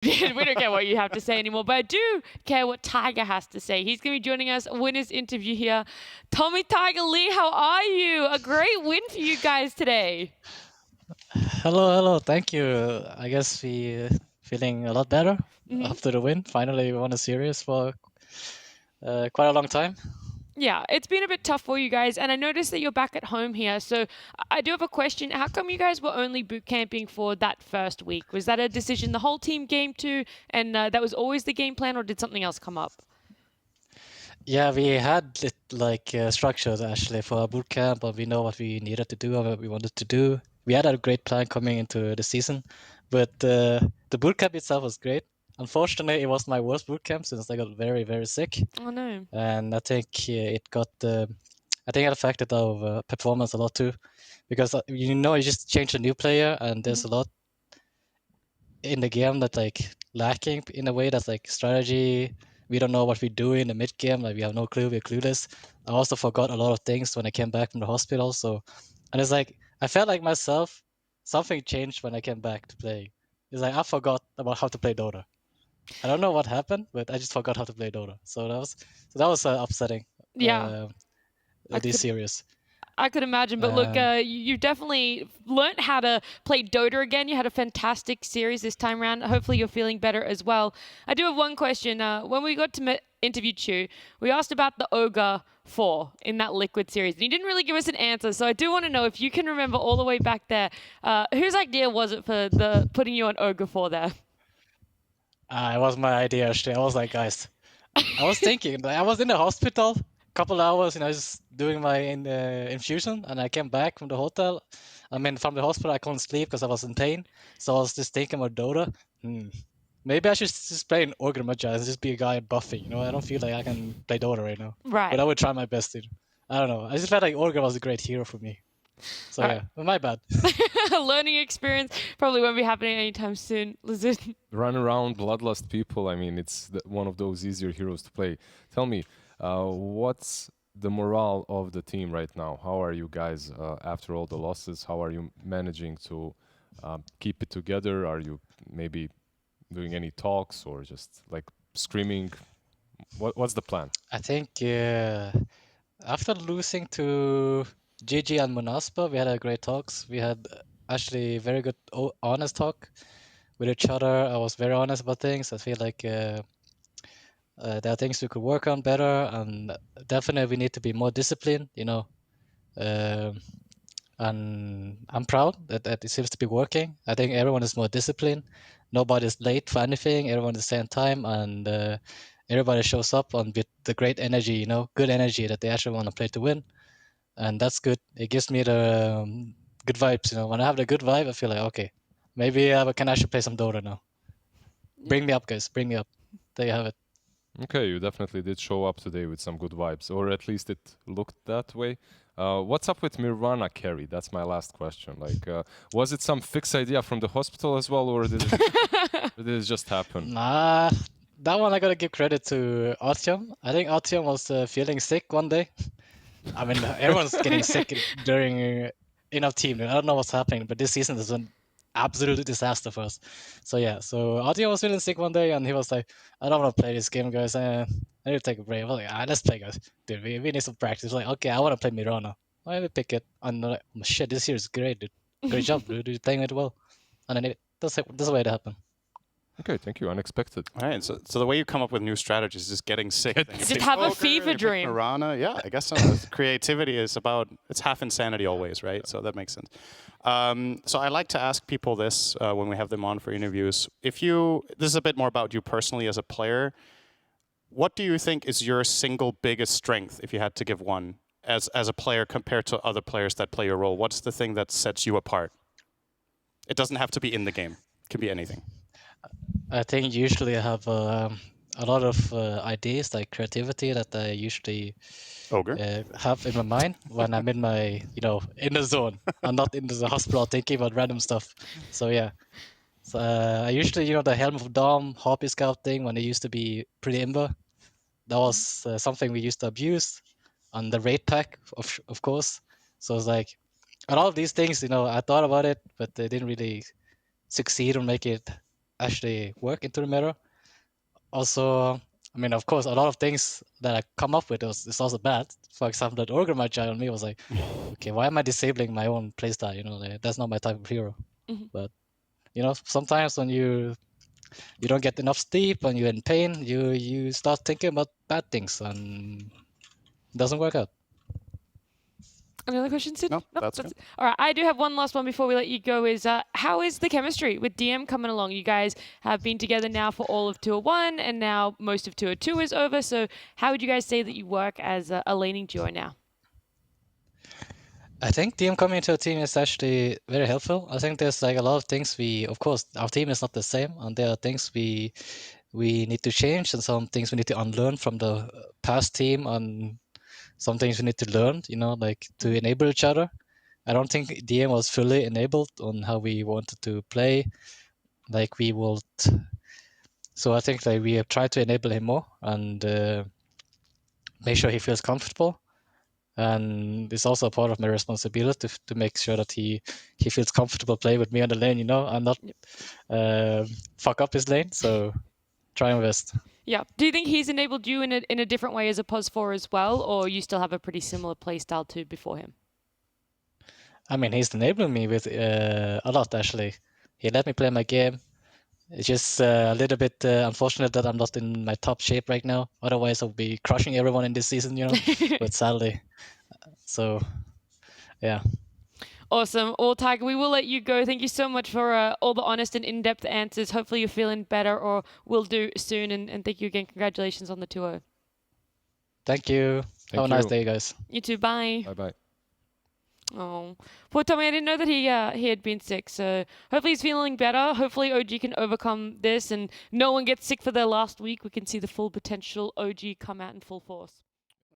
We don't care what you have to say anymore, but I do care what Taiga has to say. He's going to be joining us, winners interview here. Tommy, Taiga, Lee, how are you? A great win for you guys today. Hello. Thank you. I guess we feeling a lot better after the win. Finally, we won a series for quite a long time. Yeah, it's been a bit tough for you guys, and I noticed that you're back at home here. So I do have a question. How come you guys were only boot camping for that first week? Was that a decision the whole team came to, and that was always the game plan, or did something else come up? Yeah, we had it like structured actually for our boot camp, and we know what we needed to do and what we wanted to do. We had a great plan coming into the season, but the boot camp itself was great. Unfortunately, it was my worst boot camp since I got very, very sick. Oh no. And I think I think it affected our performance a lot too, because you just change a new player and there's a lot in the game that like lacking in a way that's like strategy. We don't know what we do in the mid game. Like we have no clue. We're clueless. I also forgot a lot of things when I came back from the hospital. So, and it's like I felt like myself. Something changed when I came back to play. It's like I forgot about how to play Dota. I don't know what happened, but I just forgot how to play Dota. So that was upsetting. Yeah. This series. I could imagine, but look, you definitely learned how to play Dota again. You had a fantastic series this time around. Hopefully, you're feeling better as well. I do have one question. When we got to interview Chu, we asked about the Ogre 4 in that Liquid series, and he didn't really give us an answer. So I do want to know if you can remember all the way back there, whose idea was it for putting you on Ogre 4 there? It was my idea, actually. I was like, guys, I was thinking, I was in the hospital couple hours, just doing my infusion, and I came back from the hotel. I mean, from the hospital, I couldn't sleep because I was in pain. So I was just thinking about Dota. Maybe I should just play an Ogre Magi and just be a guy buffing. I don't feel like I can play Dota right now. Right. But I would try my best. I don't know. I just felt like Ogre was a great hero for me. So yeah, my bad. Learning experience probably won't be happening anytime soon. Lizard. Run around bloodlust people. I mean, it's one of those easier heroes to play. Tell me, what's the morale of the team right now? How are you guys after all the losses? How are you managing to keep it together? Are you maybe doing any talks or just like screaming? What's the plan? I think after losing to Gigi and Munaspa, we had a great talks. We had actually very good, honest talk with each other. I was very honest about things. I feel like there are things we could work on better, and definitely we need to be more disciplined. And I'm proud that it seems to be working. I think everyone is more disciplined. Nobody's late for anything. Everyone at the same time, and everybody shows up with the great energy. Good energy that they actually want to play to win, and that's good. It gives me the good vibes. When I have the good vibe, I feel like okay, maybe I can actually play some Dota now. Bring me up, guys. Bring me up. There you have it. Okay, you definitely did show up today with some good vibes, or at least it looked that way. What's up with Mirvana carry? That's my last question. Like, was it some fixed idea from the hospital as well, or did it just happen? Nah, that one I gotta give credit to Artyom. I think Artyom was feeling sick one day. I mean, everyone's getting sick during in our team. I don't know what's happening, but this season has been absolute disaster for us. So yeah, so Artyom was feeling sick one day, and he was like, "I don't want to play this game, guys. I need to take a break." I was like, "Let's play, guys. Dude, we need some practice." Like, okay, I want to play Mirana. Let me pick it. And like, oh, shit, this year is great, dude. Great job, dude. You're playing it well. And then that's the way it happened. Okay, thank you. Unexpected. All right, so the way you come up with new strategies is getting sick. Just have a fever dream. Mirana, yeah, I guess so. Creativity is it's half insanity always, right? So that makes sense. So I like to ask people this when we have them on for interviews. This is a bit more about you personally as a player. What do you think is your single biggest strength, if you had to give one, as a player compared to other players that play your role? What's the thing that sets you apart? It doesn't have to be in the game. It can be anything. I think usually I have a lot of ideas, like creativity, that I usually have in my mind when I'm in my, in the zone. I'm not in the hospital thinking about random stuff. So yeah. So I usually, the Helm of Dom, Hobby Scout thing, when it used to be pretty imba. That was something we used to abuse on the raid pack, of course. So it's like, and all of these things, I thought about it, but they didn't really succeed or make it actually work into the mirror. Also, I mean, of course, a lot of things that I come up with is also bad. For example, that Ogre Magi on me was like, okay, why am I disabling my own playstyle? You know, like, that's not my type of hero. But you know, sometimes when you don't get enough sleep and you're in pain, you start thinking about bad things and it doesn't work out. Any other questions, Sid? No, Nope, that's good. it. All right, I do have one last one before we let you go. Is how is the chemistry with DM coming along? You guys have been together now for all of Tour 1, and now most of Tour 2 is over. So how would you guys say that you work as a laning duo now? I think DM coming into a team is actually very helpful. I think there's like a lot of things of course, our team is not the same, and there are things we need to change, and some things we need to unlearn from the past team, and some things we need to learn, you know, like to enable each other. I don't think DM was fully enabled on how we wanted to play, like we would. So I think like we have tried to enable him more and make sure he feels comfortable. And it's also a part of my responsibility to make sure that he feels comfortable playing with me on the lane, you know, and not fuck up his lane. So try my best. Yeah. Do you think he's enabled you in a different way as a POS4 as well, or you still have a pretty similar playstyle to before him? I mean, he's enabling me with a lot, actually. He let me play my game. It's just a little bit unfortunate that I'm not in my top shape right now. Otherwise, I'll be crushing everyone in this season, you know. But sadly, so yeah. Awesome. Well, Taiga, we will let you go. Thank you so much for all the honest and in-depth answers. Hopefully you're feeling better or will do soon. And thank you again. Congratulations on the tour. Thank you. Have a nice day, guys. You too. Bye. Bye-bye. Oh, poor Tommy. I didn't know that he had been sick. So hopefully he's feeling better. Hopefully OG can overcome this and no one gets sick for their last week. We can see the full potential OG come out in full force.